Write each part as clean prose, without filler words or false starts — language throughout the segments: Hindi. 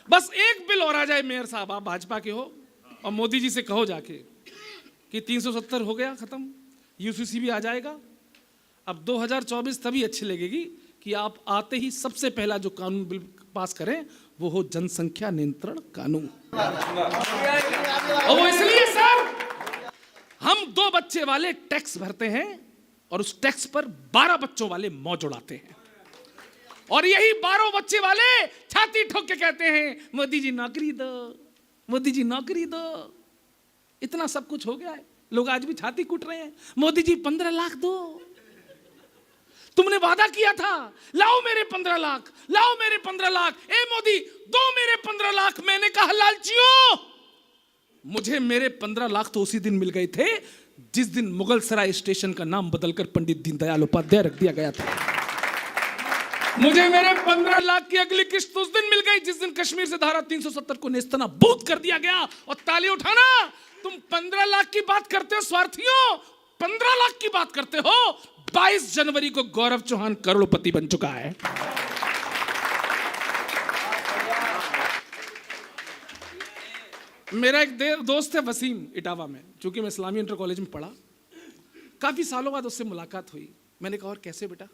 बस एक बिल और आ जाए मेयर साहब, आप भाजपा के हो और मोदी जी से कहो जाके कि 370 हो गया खत्म, यूसीसी भी आ जाएगा। अब 2024 तभी अच्छी लगेगी कि आप आते ही सबसे पहला जो कानून बिल पास करें वो हो जनसंख्या नियंत्रण कानून। और वो इसलिए सर, हम 2 बच्चे वाले टैक्स भरते हैं और उस टैक्स पर 12 बच्चों वाले मौज उड़ाते हैं, और यही 12 बच्चे वाले छाती ठोक के कहते हैं मोदी जी नौकरी दो, मोदी जी नौकरी दो। इतना सब कुछ हो गया है, लोग आज भी छाती कूट रहे हैं, मोदी जी 15 लाख दो, तुमने वादा किया था, लाओ मेरे 15 लाख, लाओ मेरे 15 लाख, ए मोदी दो मेरे 15 लाख। मैंने कहा लालचियों, मुझे मेरे 15 लाख तो उसी दिन मिल गए थे जिस दिन मुगल सराय स्टेशन का नाम बदलकर पंडित दीनदयाल उपाध्याय रख दिया गया था। मुझे मेरे 15 लाख की अगली किस्त उस दिन मिल गई जिस दिन कश्मीर से धारा 370 को नेस्तनाबूद कर दिया गया। और ताली उठाना, तुम 15 लाख की बात करते हो स्वार्थियों, 15 लाख की बात करते हो। 22 जनवरी को गौरव चौहान करोड़पति बन चुका है। मेरा एक दोस्त है वसीम, इटावा में, चूंकि मैं इस्लामी इंटर कॉलेज में पढ़ा, काफी सालों बाद उससे मुलाकात हुई। मैंने कहा और कैसे बेटा,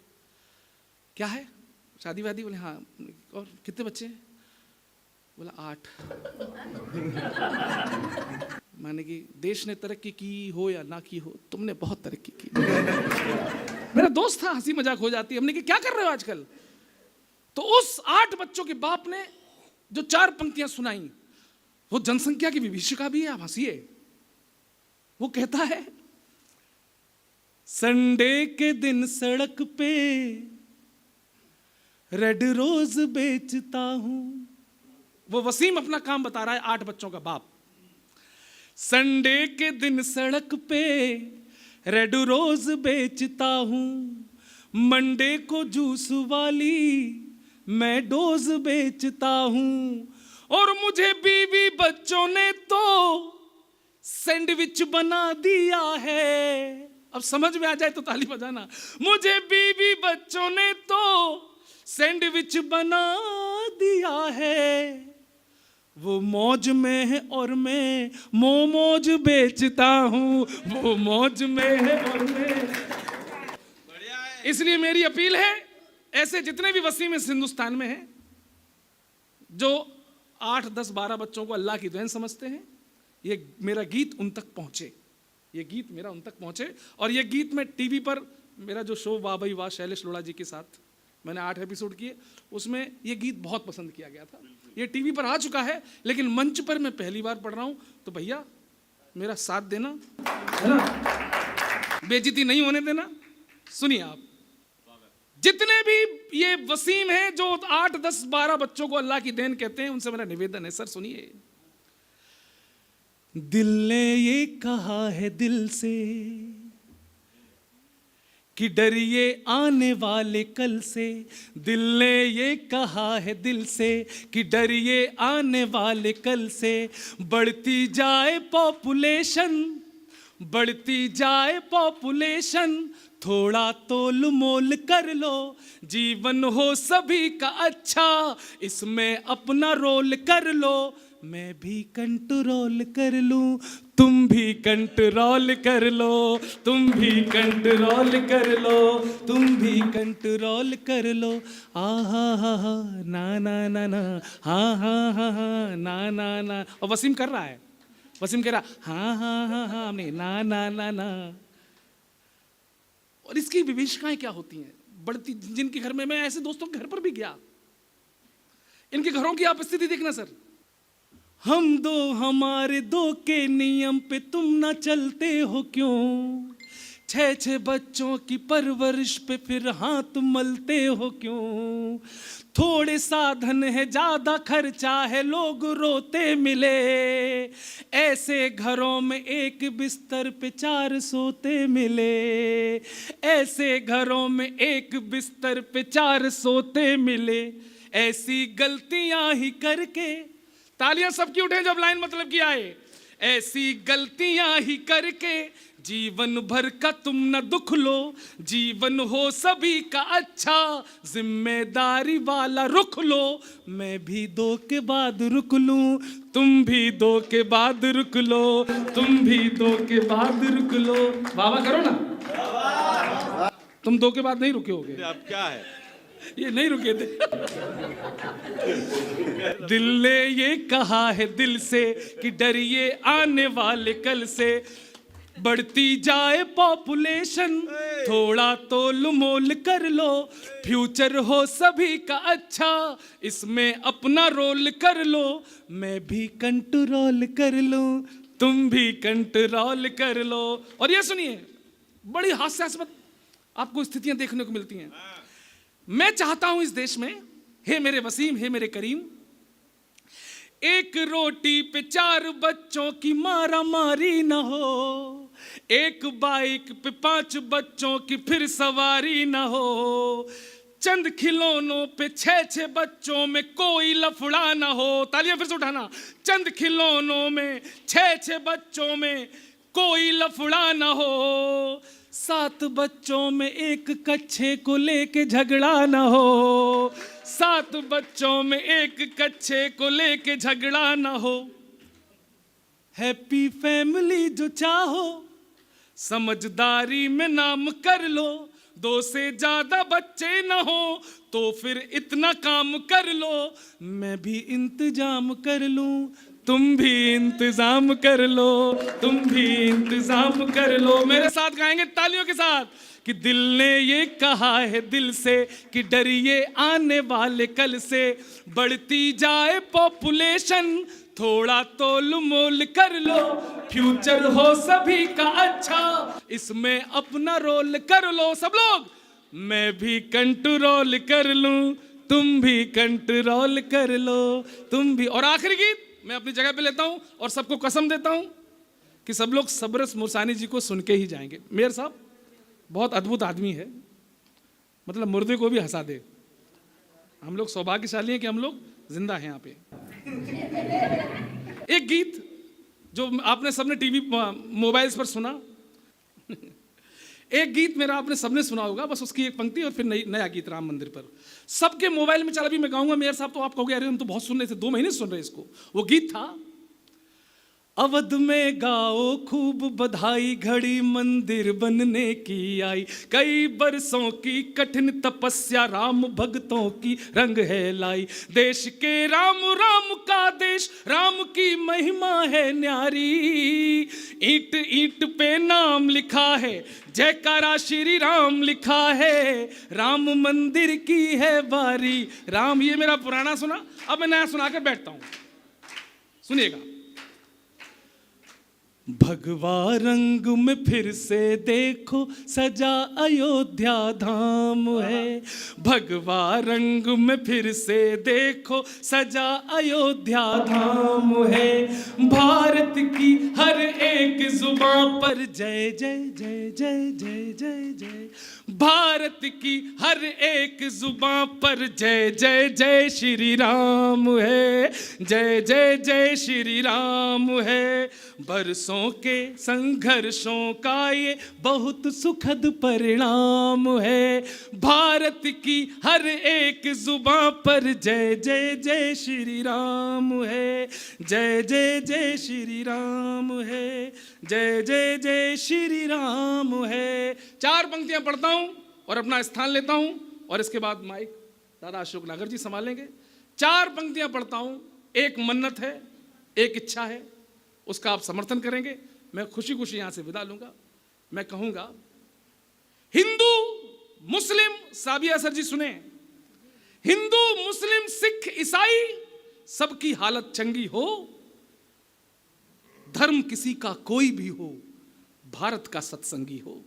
क्या है, शादी वादी? बोले हाँ। और कितने बच्चे हैं? बोला 8। माने कि देश ने तरक्की की हो या ना की हो, तुमने बहुत तरक्की की। मेरा दोस्त था, हंसी मजाक हो जाती है। हमने कि क्या कर रहे हो आजकल? तो उस 8 बच्चों के बाप ने जो 4 पंक्तियां सुनाई, वो जनसंख्या की विभीषिका भी है। आप हंसिए। वो कहता है, संडे के दिन सड़क पे रेड रोज बेचता हूं। वो वसीम अपना काम बता रहा है, 8 बच्चों का बाप। संडे के दिन सड़क पे रेड रोज बेचता हूं, मंडे को जूस वाली मैं डोज बेचता हूं, और मुझे बीवी बच्चों ने तो सैंडविच बना दिया है। अब समझ में आ जाए तो ताली बजाना। मुझे बीवी बच्चों ने तो सैंडविच बना दिया है, वो मौज में है और मैं मोमोज बेचता हूं, वो मौज में है और मैं। इसलिए मेरी अपील है, ऐसे जितने भी वसीम इस हिंदुस्तान में हैं, जो 8, 10, 12 बच्चों को अल्लाह की देन समझते हैं, ये मेरा गीत उन तक पहुंचे, ये गीत मेरा उन तक पहुंचे। और ये गीत मैं टीवी पर, मेरा जो शो वाह भाई वाह शैलेश लोढ़ा जी के साथ मैंने 8 एपिसोड किए, उसमें ये गीत बहुत पसंद किया गया था। ये टीवी पर आ चुका है, लेकिन मंच पर मैं पहली बार पढ़ रहा हूं, तो भैया मेरा साथ देना, है ना, बेइज्जती नहीं होने देना। सुनिए आप, जितने भी ये वसीम हैं जो 8, 10, 12 बच्चों को अल्लाह की देन कहते हैं, उनसे मेरा निवेदन है, सर सुनिए। दिल ने ये कहा है दिल से कि डरिए आने वाले कल से, दिल ने ये कहा है दिल से कि डरिए आने वाले कल से। बढ़ती जाए पॉपुलेशन, बढ़ती जाए पॉपुलेशन, थोड़ा तोल मोल कर लो, जीवन हो सभी का अच्छा, इसमें अपना रोल कर लो। मैं भी कंट्रोल कर लूं, तुम भी कंट्रोल कर लो, तुम भी कंट्रोल कर लो, तुम भी कंट्रोल कर लो। आ हा हा हा ना ना ना ना, हा हा हा हा ना ना ना। और वसीम कर रहा है, वसीम कह रहा हाँ हाँ हाँ हाँ, हमने ना ना ना ना। और इसकी विभीषिकाएं क्या होती हैं बढ़ती, जिनके घर में, मैं ऐसे दोस्तों के घर पर भी गया, इनके घरों की आप स्थिति देखना सर। हम दो हमारे दो के नियम पे तुम ना चलते हो क्यों, 6 बच्चों की परवरिश पे फिर हाथ मलते हो क्यों, थोड़े साधन है ज्यादा खर्चा है लोग रोते मिले, ऐसे घरों में एक बिस्तर पे 4 सोते मिले, ऐसे घरों में एक बिस्तर पे 4 सोते मिले। ऐसी गलतियां ही करके, तालियां सबकी उठे जब लाइन मतलब की आए, ऐसी गलतियां ही करके जीवन भर का तुम न दुख लो, जीवन हो सभी का अच्छा, जिम्मेदारी वाला रुख लो। मैं भी 2 के बाद रुक लूं, तुम भी 2 के बाद रुक लो, तुम भी 2 के बाद रुक लो। बाबा करो ना, तुम 2 के बाद नहीं रुके होगे। अब क्या है, ये नहीं रुके थे। दिल ने ये कहा है दिल से कि डरिए आने वाले कल से, बढ़ती जाए पॉपुलेशन, थोड़ा तोल मोल कर लो, फ्यूचर हो सभी का अच्छा, इसमें अपना रोल कर लो। मैं भी कंट्रोल कर लूं, तुम भी कंट्रोल कर लो। और ये सुनिए, बड़ी हास्यास्पद आपको स्थितियां देखने को मिलती हैं। मैं चाहता हूं इस देश में, हे मेरे वसीम, हे मेरे करीम, एक रोटी पे 4 बच्चों की मारा मारी न हो, एक बाइक पे 5 बच्चों की फिर सवारी न हो, चंद खिलौनों पे 6 बच्चों में कोई लफड़ा न हो। तालियां फिर से उठाना। चंद खिलौनों में 6 बच्चों में कोई लफड़ा न हो, 7 बच्चों में एक कच्छे को लेके झगड़ा न हो, 7 बच्चों में एक कच्छे को लेके झगड़ा न हो। हैप्पी फैमिली जो चाहो, समझदारी में नाम कर लो, 2 से ज्यादा बच्चे न हो तो फिर इतना काम कर लो। मैं भी इंतजाम कर लूं, तुम भी इंतजाम कर लो, तुम भी इंतजाम कर लो। मेरे साथ गाएंगे तालियों के साथ कि दिल ने ये कहा है दिल से कि डरिए आने वाले कल से, बढ़ती जाए पॉपुलेशन, थोड़ा तोल मोल कर लो, फ्यूचर हो सभी का अच्छा, इसमें अपना रोल कर लो। सब लोग, मैं भी कंट्रोल कर लूं, तुम भी कंट्रोल कर लो, तुम भी। और आखिरी गीत मैं अपनी जगह पे लेता हूं और सबको कसम देता हूं कि सब लोग सबरस मुरसानी जी को सुन के ही जाएंगे। मेयर साहब बहुत अद्भुत आदमी है, मतलब मुर्दे को भी हंसा दे। हम लोग सौभाग्यशाली हैं कि हम लोग जिंदा हैं यहाँ पे। एक गीत जो आपने सबने टीवी मोबाइल्स पर सुना, एक गीत मेरा आपने सबने सुना होगा, बस उसकी एक पंक्ति और फिर नया गीत राम मंदिर पर सबके मोबाइल में चला। भी मैं गाऊंगा मेयर साहब तो आप कहोगे अरे हम तो बहुत सुन रहे थे, 2 महीने सुन रहे इसको। वो गीत था, अवध में गाओ खूब बधाई, घड़ी मंदिर बनने की आई, कई बरसों की कठिन तपस्या राम भक्तों की रंग है लाई, देश के राम राम का देश, राम की महिमा है न्यारी, ईंट ईंट पे नाम लिखा है, जयकारा श्री राम लिखा है, राम मंदिर की है बारी। राम, ये मेरा पुराना सुना, अब मैं नया सुनाकर बैठता हूं, सुनिएगा। भगवा रंग में फिर से देखो सजा अयोध्या धाम है, भगवा रंग में फिर से देखो सजा अयोध्या धाम है, भारत की हर एक जुबान पर जय जय जय जय जय जय जय, भारत की हर एक जुबान पर जय जय जय श्री राम है, जय जय जय श्री राम है। बरसों के संघर्षों का ये बहुत सुखद परिणाम है, भारत की हर एक जुबान पर जय जय जय श्री राम है, जय जय जय श्री राम है, जय जय जय श्री राम है। 4 पंक्तियां पढ़ता हूं और अपना स्थान लेता हूं और इसके बाद माइक दादा अशोक नागर जी संभालेंगे। 4 पंक्तियां पढ़ता हूं, एक मन्नत है, एक इच्छा है, उसका आप समर्थन करेंगे, मैं खुशी खुशी यहां से विदा लूंगा। मैं कहूंगा, हिंदू मुस्लिम, साबिया सर जी सुने, हिंदू मुस्लिम सिख ईसाई सबकी हालत चंगी हो, धर्म किसी का कोई भी हो, भारत का सत्संगी हो,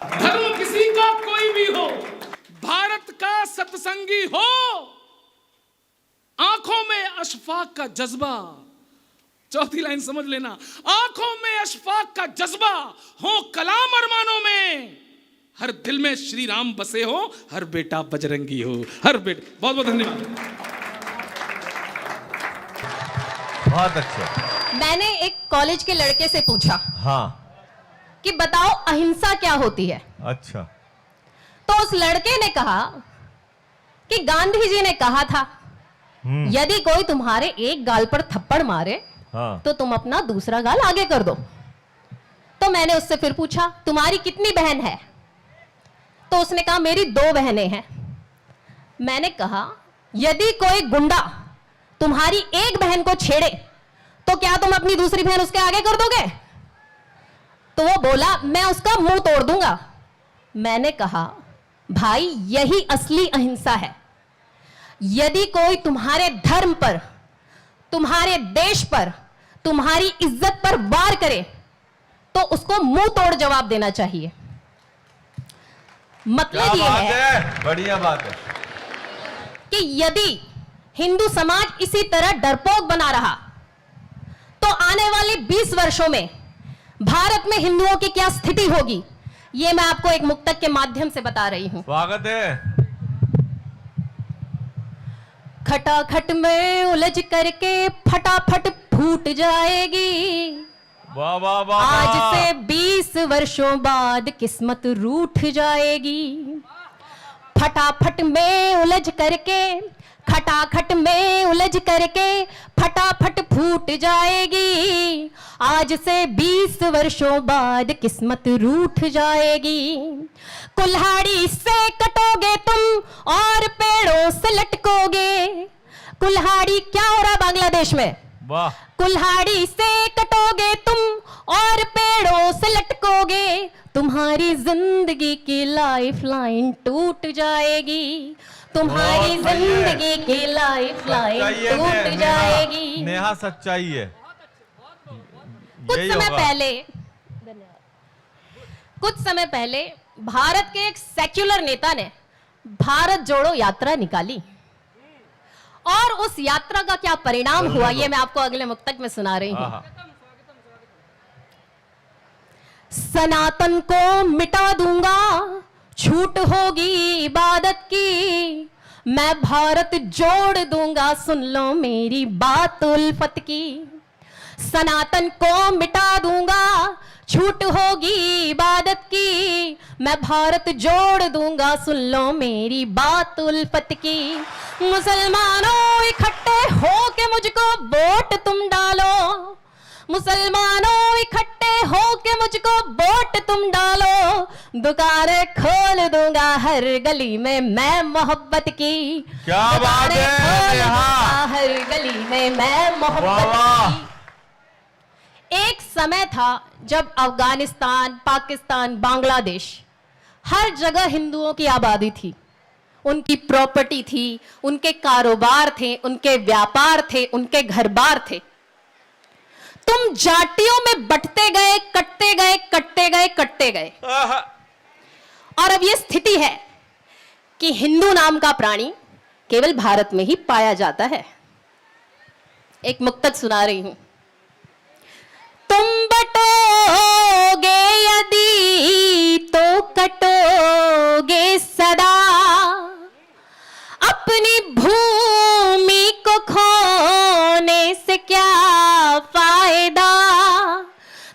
धर्म किसी का कोई भी हो, भारत का सत्संगी हो, आंखों में अशफाक का जज्बा, 4थी लाइन समझ लेना, आंखों में अशफाक का जज्बा हो, कलाम अरमानों में, हर दिल में श्री राम बसे हो, हर बेटा बजरंगी हो, हर बेटा। बहुत बहुत धन्यवाद। बहुत अच्छा। मैंने एक कॉलेज के लड़के से पूछा हाँ कि बताओ अहिंसा क्या होती है। अच्छा तो उस लड़के ने कहा कि गांधी जी ने कहा था यदि कोई तुम्हारे एक गाल पर थप्पड़ मारे हाँ तो तुम अपना दूसरा गाल आगे कर दो। तो मैंने उससे फिर पूछा तुम्हारी कितनी बहन है? तो उसने कहा मेरी 2 बहनें हैं। मैंने कहा यदि कोई गुंडा तुम्हारी एक बहन को छेड़े तो क्या तुम अपनी दूसरी बहन उसके आगे कर दोगे? तो वो बोला मैं उसका मुंह तोड़ दूंगा। मैंने कहा भाई यही असली अहिंसा है। यदि कोई तुम्हारे धर्म पर, तुम्हारे देश पर, तुम्हारी इज्जत पर वार करे तो उसको मुंह तोड़ जवाब देना चाहिए। मतलब ये है, बढ़िया बात है कि यदि हिंदू समाज इसी तरह डरपोक बना रहा तो आने वाले 20 वर्षों में भारत में हिंदुओं की क्या स्थिति होगी, यह मैं आपको एक मुक्तक के माध्यम से बता रही हूं। स्वागत है। खटाखट में उलझ करके फटाफट फूट जाएगी। वाह वाह वाह। आज से 20 वर्षों बाद किस्मत रूठ जाएगी। फटाफट में उलझ करके, खटाखट में उलझ करके फटाफट फूट जाएगी। आज से 20 वर्षों बाद किस्मत रूठ जाएगी। कुल्हाड़ी से कटोगे तुम और पेड़ों से लटकोगे। कुल्हाड़ी क्या हो रहा है बांग्लादेश में? वाह। कुल्हाड़ी से कटोगे तुम और पेड़ों से लटकोगे। तुम्हारी जिंदगी की लाइफ लाइन टूट जाएगी। तुम्हारी जिंदगी की लाइफ लाइन टूट जाएगी। नेहा सच्चाई है। कुछ समय पहले भारत के एक सेक्युलर नेता ने भारत जोड़ो यात्रा निकाली और उस यात्रा का क्या परिणाम हुआ ये मैं आपको अगले मुक्तक में सुना रही हूं। सनातन को मिटा दूंगा, छूट होगी इबादत की। मैं भारत जोड़ दूंगा, सुन लो मेरी बात उल्फत की। सनातन को मिटा दूंगा, छूट होगी इबादत की। मैं भारत जोड़ दूंगा, सुन लो मेरी बात उल्फत की। मुसलमानों इकट्ठे हो के मुझको वोट तुम डालो। मुसलमानों इकट्ठे हो के मुझको वोट तुम डालो। दुकानें खोल दूंगा हर गली में मैं मोहब्बत की। क्या बात है हर गली में मैं मोहब्बत की। एक समय था जब अफगानिस्तान, पाकिस्तान, बांग्लादेश हर जगह हिंदुओं की आबादी थी। उनकी प्रॉपर्टी थी, उनके कारोबार थे, उनके व्यापार थे, उनके घर-बार थे। तुम जातियों में बंटते गए, कटते गए, कटते गए, कटते गए। और अब यह स्थिति है कि हिंदू नाम का प्राणी केवल भारत में ही पाया जाता है। एक मुक्तक सुना रही हूं। तुम बटोगे यदि तो कटोगे सदा। अपनी भूमि को खोने से क्या फायदा।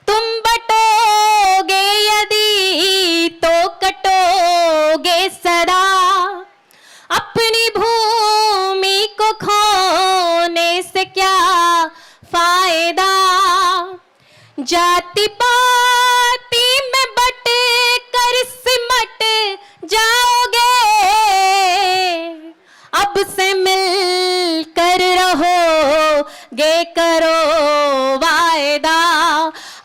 तुम बटोगे यदि तो कटोगे सदा। अपनी भूमि को खोने से क्या फायदा। जाति पाति में बट कर सिमट जाओगे। अब से मिल कर रहोगे, करो वायदा।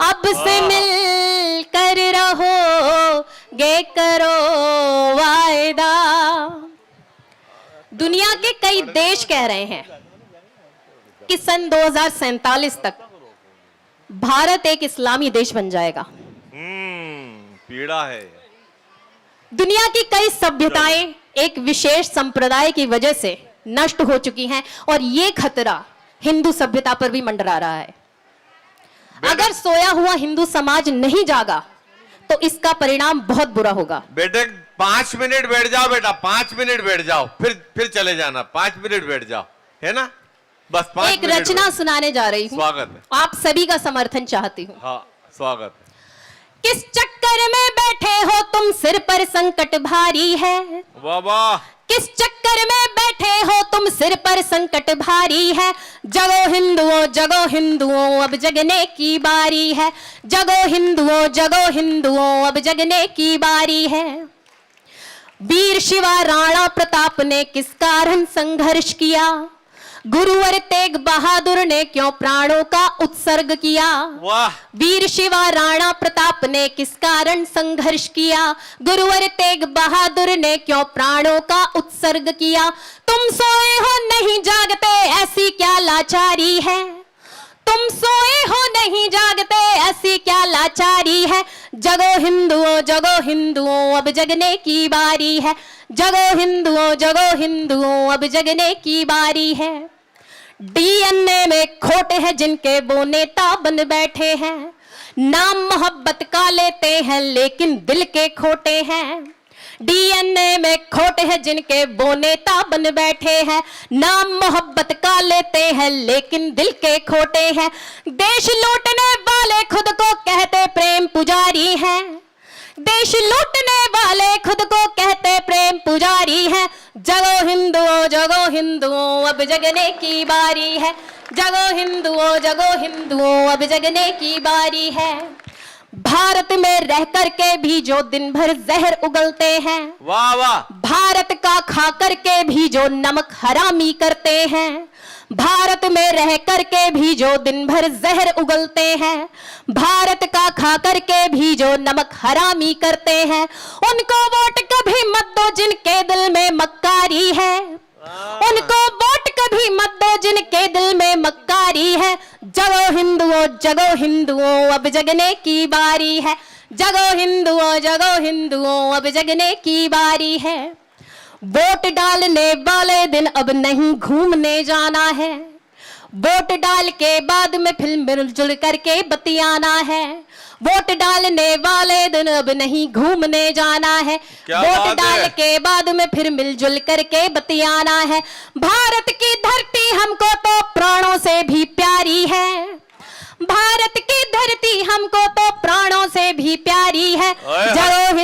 अब से मिल कर रहोगे, करो वायदा। दुनिया के कई देश कह रहे हैं कि सन 2047 तक भारत एक इस्लामी देश बन जाएगा। पीड़ा है। दुनिया की कई सभ्यताएं एक विशेष संप्रदाय की वजह से नष्ट हो चुकी हैं और ये खतरा हिंदू सभ्यता पर भी मंडरा रहा है। अगर सोया हुआ हिंदू समाज नहीं जागा तो इसका परिणाम बहुत बुरा होगा। बेटे 5 मिनट बैठ जाओ बेटा, 5 मिनट बैठ जाओ, फिर चले जाना। 5 मिनट बैठ जाओ, है ना? बस 5 एक मिनट रचना में। सुनाने जा रही हूँ। स्वागत है। आप सभी का समर्थन चाहती हूँ। हाँ, स्वागत है। किस चक्कर में बैठे हो तुम, सिर पर संकट भारी है। वाह वाह। किस चक्कर में बैठे हो तुम, सिर पर संकट भारी है। जगो हिंदुओं अब जगने की बारी है। जगो हिंदुओं अब जगने की बारी है। वीर शिवा राणा प्रताप ने किस कारण संघर्ष किया, गुरुवर तेग बहादुर ने क्यों प्राणों का उत्सर्ग किया। वाह। वीर शिवा राणा प्रताप ने किस कारण संघर्ष किया, गुरुवर तेग बहादुर ने क्यों प्राणों का उत्सर्ग किया। तुम सोए हो नहीं जागते, ऐसी क्या लाचारी है। तुम सोए हो नहीं जागते, ऐसी क्या लाचारी है। जगो हिंदुओं अब जगने की बारी है। जगो हिंदुओं अब जगने की बारी है। डीएनए में खोट है जिनके वो नेता बन बैठे हैं। नाम मोहब्बत का लेते हैं लेकिन दिल के खोटे हैं। डीएनए में खोट है जिनके वो नेता बन बैठे हैं। नाम मोहब्बत का लेते हैं लेकिन दिल के खोटे हैं। देश लूटने वाले खुद को कहते प्रेम पुजारी हैं। देश लूटने वाले खुद को कहते प्रेम पुजारी हैं। जगो हिंदुओं अब जगने की बारी है। जगो हिंदुओं अब जगने की बारी है। भारत में रह करके भी जो दिन भर जहर उगलते हैं, वाह वाह। भारत का खा करके भी जो नमक हरामी करते हैं, भारत में रह करके भी जो दिन भर जहर उगलते हैं, भारत का खा करके भी जो नमक हरामी करते हैं, उनको वोट कभी मत दो जिनके दिल में मक्कारी है। उनको वोट कभी मत दो जिनके दिल में मक्कारी है। जगो हिंदुओं अब जगने की बारी है। जगो हिंदुओं अब जगने की बारी है। वोट डालने वाले दिन अब नहीं घूमने जाना है। वोट डाल के बाद में फिर मिलजुल करके बतियाना है। वोट डालने वाले दिन अब नहीं घूमने जाना है। वोट डाल के बाद में फिर मिलजुल करके बतियाना है। भारत की धरती हमको तो प्राणों से भी प्यारी है। भारत की धरती हमको तो प्राणों से भी प्यारी है। जगो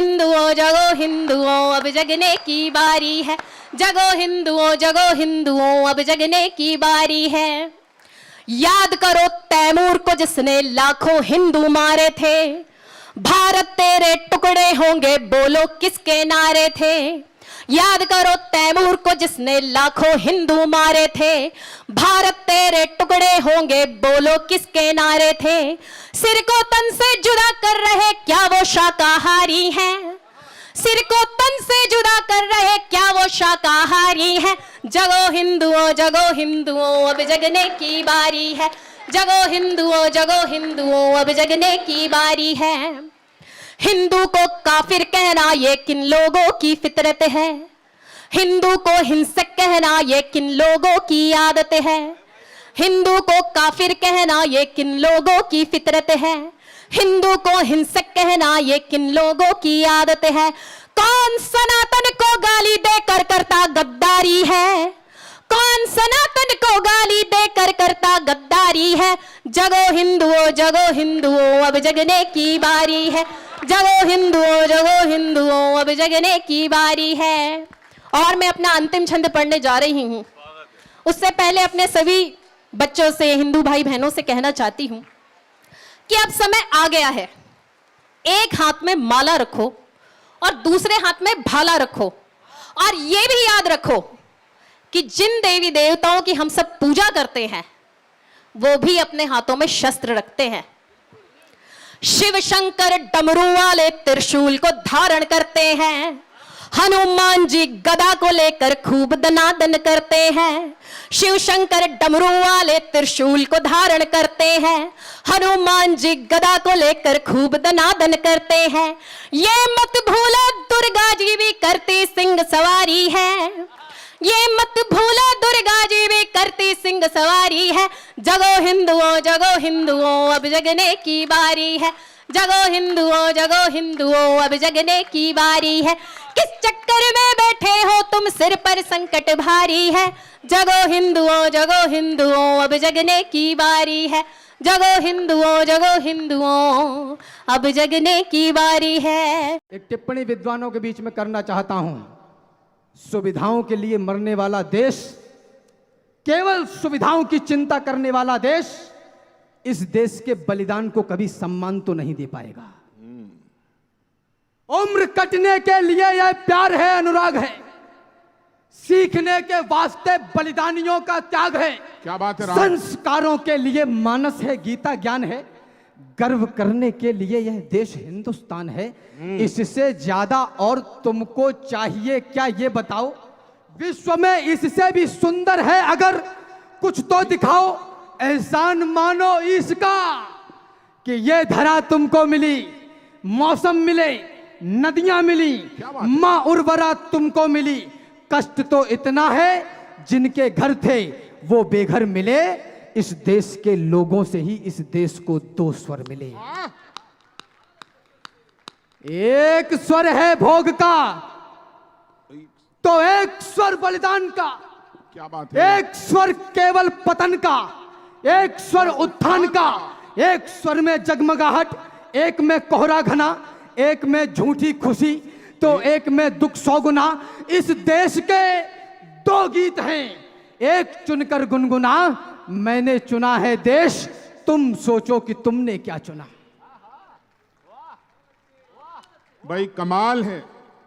हिंदुओं अब जगने की बारी है। जगो हिंदुओं अब जगने की बारी है। याद करो तैमूर को जिसने लाखों हिंदू मारे थे। भारत तेरे टुकड़े होंगे बोलो किसके नारे थे। याद करो तैमूर को जिसने लाखों हिंदू मारे थे। भारत तेरे टुकड़े होंगे बोलो किसके नारे थे। सिर को तन से जुदा कर रहे क्या वो शाकाहारी हैं। सिर को तन से जुदा कर रहे क्या वो शाकाहारी हैं। जगो हिंदुओं अब जगने की बारी है। जगो हिंदुओं अब जगने की बारी है। हिंदू को काफिर कहना ये किन लोगों की फितरत है। हिंदू को हिंसक कहना ये किन लोगों की आदत है। हिंदू को काफिर कहना ये किन लोगों की फितरत है। हिंदू को हिंसक कहना ये किन लोगों की आदत है। कौन सनातन को गाली देकर करता गद्दारी है। कौन सनातन को गाली देकर करता गद्दारी है। जगो हिंदुओं अब जगने की बारी है। जगो हिंदुओं अब जगने की बारी है। और मैं अपना अंतिम छंद पढ़ने जा रही हूँ। उससे पहले अपने सभी बच्चों से, हिंदू भाई बहनों से कहना चाहती हूँ कि अब समय आ गया है। एक हाथ में माला रखो और दूसरे हाथ में भाला रखो। और ये भी याद रखो कि जिन देवी देवताओं की हम सब पूजा करते हैं वो भी अपने हाथों में शस्त्र रखते हैं। शिव शंकर डमरू वाले त्रिशूल को धारण करते हैं। हनुमान जी गदा को लेकर खूब दनादन करते हैं। शिव शंकर डमरू वाले त्रिशूल को धारण करते हैं। हनुमान जी गदा को लेकर खूब दनादन करते हैं। ये मत भूलो दुर्गा जी भी करती सिंह सवारी है। ये मत भूलो दुर्गा जी भी करती सिंह सवारी है। जगो हिंदुओं अब जगने की बारी है। जगो हिंदुओं अब जगने की बारी है। किस चक्कर में बैठे हो तुम, सिर पर संकट भारी है। जगो हिंदुओं अब जगने की बारी है। जगो हिंदुओं अब जगने की बारी है। एक टिप्पणी विद्वानों के बीच में करना चाहता हूं। सुविधाओं के लिए मरने वाला देश, केवल सुविधाओं की चिंता करने वाला देश, इस देश के बलिदान को कभी सम्मान तो नहीं दे पाएगा। उम्र कटने के लिए यह प्यार है, अनुराग है, सीखने के वास्ते बलिदानियों का त्याग है। क्या बात है राम? संस्कारों के लिए मानस है, गीता ज्ञान है, गर्व करने के लिए यह देश हिंदुस्तान है। इससे ज्यादा और तुमको चाहिए क्या, ये बताओ? विश्व में इससे भी सुंदर है अगर कुछ तो दिखाओ। एहसान मानो इसका कि ये धरा तुमको मिली, मौसम मिले, नदियां मिली, मां उर्वरा तुमको मिली। कष्ट तो इतना है जिनके घर थे वो बेघर मिले। इस देश के लोगों से ही इस देश को 2 स्वर मिले। एक स्वर है भोग का तो एक स्वर बलिदान का। क्या बात है? एक स्वर केवल पतन का, एक स्वर उत्थान का। एक स्वर में जगमगाहट, एक में कोहरा घना, एक में झूठी खुशी, तो एक में दुख सौगुना। इस देश के 2 गीत हैं, एक चुनकर गुनगुना। मैंने चुना है देश, तुम सोचो कि तुमने क्या चुना। भाई कमाल है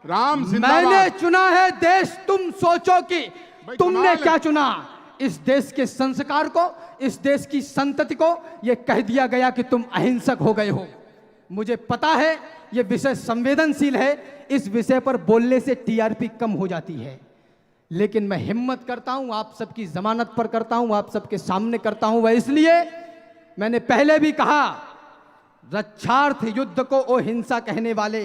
राम, जिंदाबाद। मैंने चुना है देश, तुम सोचो कि भाई तुमने कमाल है। क्या चुना। इस देश के संस्कार को, इस देश की संतति को यह कह दिया गया कि तुम अहिंसक हो गए हो। मुझे पता है यह विषय संवेदनशील है, इस विषय पर बोलने से टीआरपी कम हो जाती है, लेकिन मैं हिम्मत करता हूं, आप सबकी जमानत पर करता हूं, आप सबके सामने करता हूं। वह इसलिए मैंने पहले भी कहा, रक्षार्थ युद्ध को ओ हिंसा कहने वाले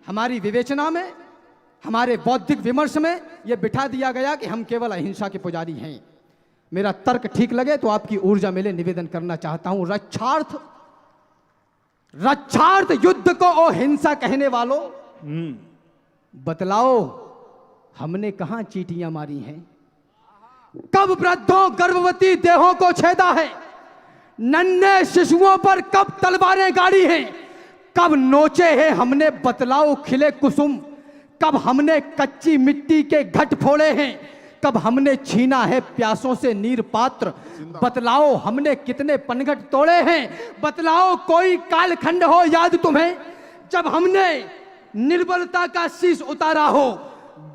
हमारी विवेचना में, हमारे बौद्धिक विमर्श में यह बिठा दिया गया कि हम केवल अहिंसा के पुजारी हैं। मेरा तर्क ठीक लगे तो आपकी ऊर्जा मिले, निवेदन करना चाहता हूं। रक्षार्थ युद्ध को ओ हिंसा कहने वालों, बतलाओ हमने कहां चीटियां मारी हैं? कब वृद्धों गर्भवती देहों को छेदा है? नन्हे शिशुओं पर कब तलवारें गाड़ी हैं? कब नोचे हैं हमने, बतलाओ खिले कुसुम? कब हमने कच्ची मिट्टी के घट फोड़े हैं? कब हमने छीना है प्यासों से नीर पात्र? बतलाओ हमने कितने पनघट तोड़े हैं? बतलाओ कोई कालखंड हो याद तुम्हें जब हमने निर्बलता का शीश उतारा हो,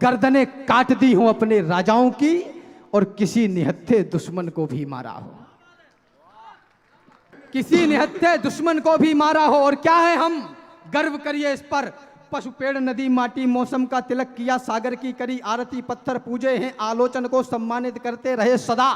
गर्दनें काट दी हो अपने राजाओं की, और किसी निहत्थे दुश्मन को भी मारा हो। किसी निहत्थे दुश्मन को भी मारा हो। और क्या है हम, गर्व करिए इस पर। पशु पेड़ नदी माटी मौसम का तिलक किया, सागर की करी आरती, पत्थर पूजे हैं, आलोचन को सम्मानित करते रहे सदा,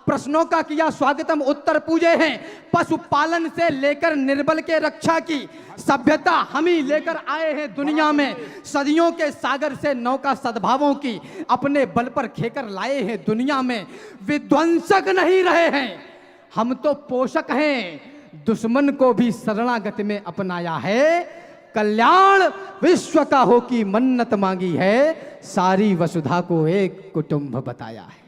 प्रश्नों का किया स्वागतम, उत्तर पूजे हैं। पशुपालन से लेकर निर्बल के रक्षा की सभ्यता हम ही लेकर आए हैं दुनिया में। सदियों के सागर से नौका सद्भावों की अपने बल पर खेकर लाए हैं दुनिया में। विध्वंसक नहीं रहे हैं हम तो पोषक हैं, दुश्मन को भी शरणागत में अपनाया है। कल्याण विश्व का हो की मन्नत मांगी है, सारी वसुधा को एक कुटुंब बताया है।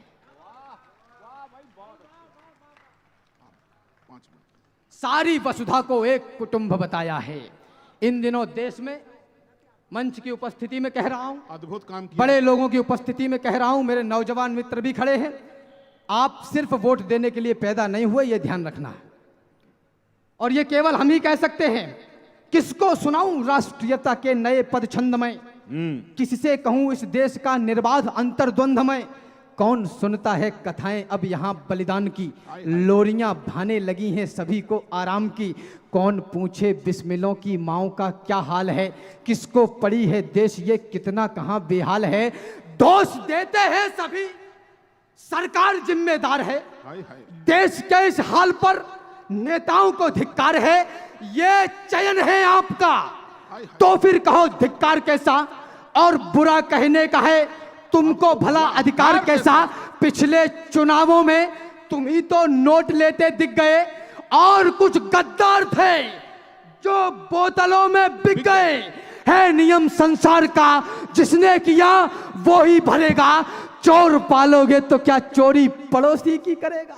सारी वसुधा को एक कुटुंब बताया है। इन दिनों देश में मंच की उपस्थिति में कह रहा हूं, अद्भुत काम किया। बड़े लोगों की उपस्थिति में कह रहा हूं, मेरे नौजवान मित्र भी खड़े हैं, आप सिर्फ वोट देने के लिए पैदा नहीं हुए, यह ध्यान रखना है। और यह केवल हम ही कह सकते हैं। किसको सुनाऊं राष्ट्रीयता के नए पद छंद में, किससे कहूं इस देश का निर्बाध अंतर्द्वंद में। कौन सुनता है कथाएं अब यहाँ बलिदान की, लोरियां भाने लगी हैं सभी को आराम की। कौन पूछे बिस्मिलों की माओं का क्या हाल है, किसको पड़ी है देश ये कितना कहाँ बेहाल है। दोष देते हैं सभी, सरकार जिम्मेदार है। देश के इस हाल पर नेताओं को धिक्कार है। ये चयन है आपका तो फिर कहो धिक्कार कैसा, और बुरा कहने का है तुमको भला अधिकार कैसा। पिछले चुनावों में तुम ही तो नोट लेते दिख गए, और कुछ गद्दार थे जो बोतलों में बिक गए। है नियम संसार का, जिसने किया वो ही भरेगा। चोर पालोगे तो क्या चोरी पड़ोसी की करेगा?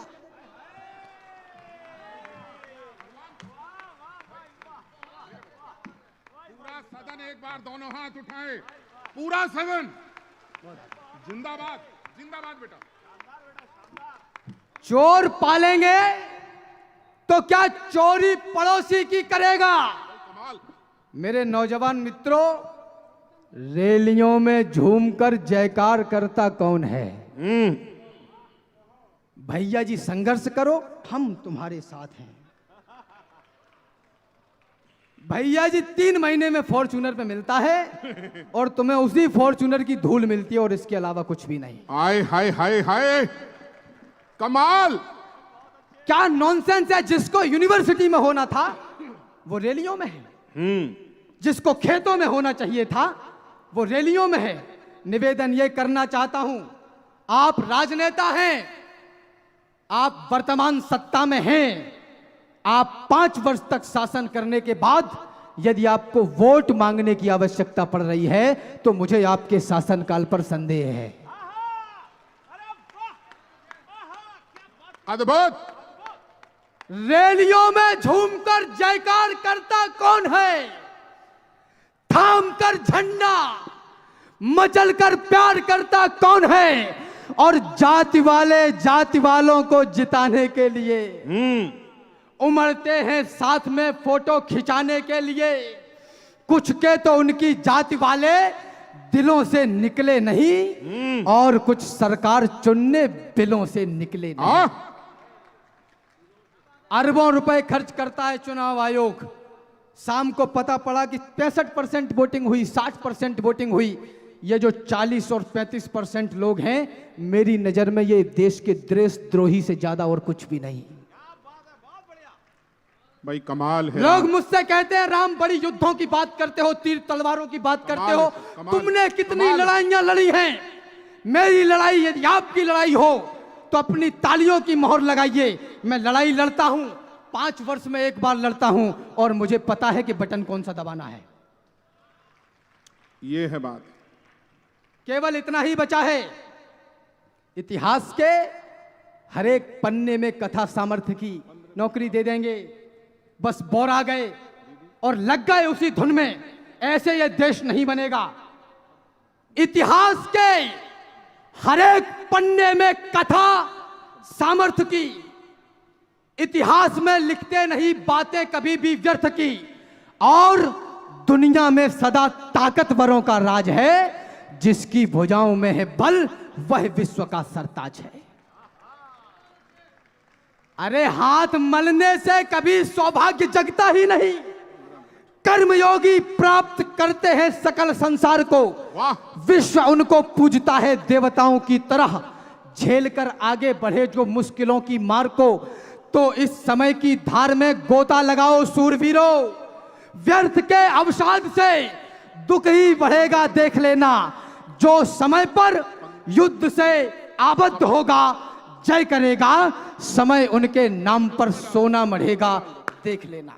पूरा सदन एक बार दोनों हाथ उठाए, पूरा सदन जिंदाबाद, जिंदाबाद बेटा। चोर पालेंगे तो क्या चोरी पड़ोसी की करेगा? कमाल। मेरे नौजवान मित्रों, रैलियों में झूमकर जयकार करता कौन है? भैया जी संघर्ष करो, हम तुम्हारे साथ हैं। भैया जी 3 महीने में फॉर्च्यूनर पे मिलता है और तुम्हें उसी फॉर्च्यूनर की धूल मिलती है और इसके अलावा कुछ भी नहीं। हाय हाय हाय हाय, कमाल। क्या नॉनसेंस है? जिसको यूनिवर्सिटी में होना था वो रैलियों में है, जिसको खेतों में होना चाहिए था वो रैलियों में है। निवेदन ये करना चाहता हूं, आप राजनेता हैं, आप वर्तमान सत्ता में हैं, आप 5 वर्ष तक शासन करने के बाद यदि आपको वोट मांगने की आवश्यकता पड़ रही है तो मुझे आपके शासनकाल पर संदेह है। अद्भुत। रैलियों में झूमकर जयकार करता कौन है? थाम कर झंडा मचल कर प्यार करता कौन है? और जाति वाले जाति वालों को जिताने के लिए उमड़ते हैं साथ में फोटो खिंचाने के लिए। कुछ के तो उनकी जाति वाले दिलों से निकले नहीं और कुछ सरकार चुनने बिलों से निकले नहीं। अरबों रुपए खर्च करता है चुनाव आयोग। शाम को पता पड़ा कि 65% वोटिंग हुई, 60% वोटिंग हुई। ये जो 40 और 35% लोग हैं, मेरी नजर में ये देश के देशद्रोही से ज्यादा और कुछ भी नहीं। भाई कमाल है। लोग मुझसे कहते हैं राम बड़ी युद्धों की बात करते हो, तीर तलवारों की बात करते हो, तुमने कितनी लड़ाइयां लड़ी हैं? मेरी लड़ाई यदि आपकी लड़ाई हो तो अपनी तालियों की मोहर लगाइए। मैं लड़ाई लड़ता हूं, 5 वर्ष में एक बार लड़ता हूं और मुझे पता है कि बटन कौन सा दबाना है। ये है बात। केवल इतना ही बचा है। इतिहास के हर एक पन्ने में कथा सामर्थ्य की नौकरी दे देंगे। बस बोरा गए और लग गए उसी धुन में, ऐसे ये देश नहीं बनेगा। इतिहास के हर एक पन्ने में कथा सामर्थ्य की, इतिहास में लिखते नहीं बातें कभी भी व्यर्थ की। और दुनिया में सदा ताकतवरों का राज है, जिसकी भुजाओं में है बल वह विश्व का सरताज है। अरे हाथ मलने से कभी सौभाग्य जगता ही नहीं। कर्मयोगी प्राप्त करते हैं सकल संसार को, विश्व उनको पूजता है देवताओं की तरह। झेल कर आगे बढ़े जो मुश्किलों की मार को, तो इस समय की धार में गोता लगाओ सूरवीरों। व्यर्थ के अवसाद से दुख ही बढ़ेगा देख लेना। जो समय पर युद्ध से आबद्ध होगा जय करेगा, समय उनके नाम पर सोना मढ़ेगा देख लेना।